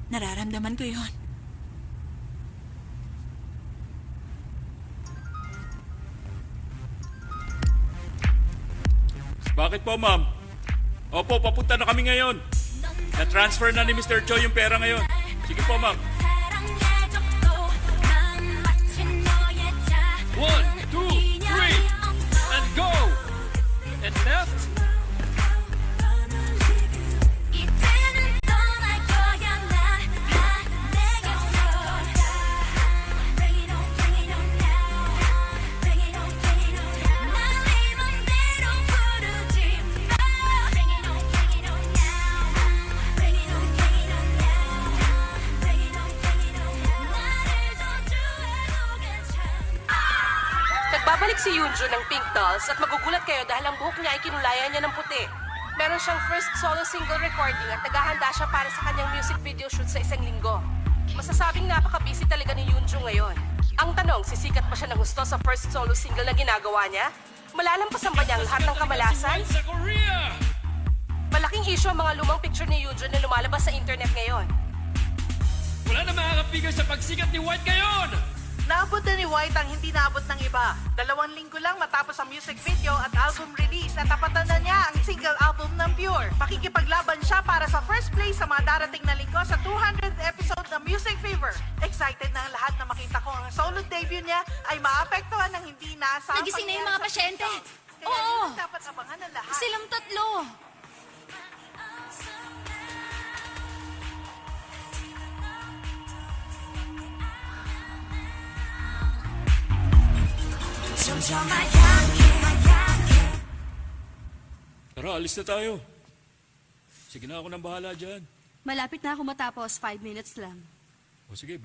Nararamdaman ko yon. Bakit po, ma'am? Opo, papunta na kami ngayon. Na-transfer na ni Mr. Choi yung pera ngayon. Sige po, ma'am. 1, 2, 3, and go! And left. Nagbabalik si Yoonjun ng Pink Dolls at magugulat kayo dahil ang buhok niya ay kinulayan niya ng puti. Meron siyang first solo single recording at naghahanda siya para sa kanyang music video shoot sa 1 linggo. Masasabing napaka-busy talaga ni Yoonjun ngayon. Ang tanong, sisikat ba siya ng gusto sa first solo single na ginagawa niya? Malalampasan ba niya ang lahat ng kamalasan? Sa Korea! Malaking issue ang mga lumang picture ni Yoonjun na lumalabas sa internet ngayon. Wala na makakapigil sa pagsikat ni White ngayon! Naabot na ni White ang hindi naabot ng iba. 2 linggo lang matapos ang music video at album release, natapatan na niya ang single album ng Pure. Makikipaglaban siya para sa first place sa mga darating na linggo sa 200th episode ng Music Fever. Excited na ang lahat na makita ko ang solo debut niya ay maapektuhan ng hindi inaasahang Nagising na yung mga pangyayari sa pasyente. TikTok. Kaya Oo. yun ang dapat abangan ng lahat. Silang tatlo. Tara, alis na tayo. Sige na, ako nang bahala dyan. Malapit na ako matapos, 5 minutes lang. O sige,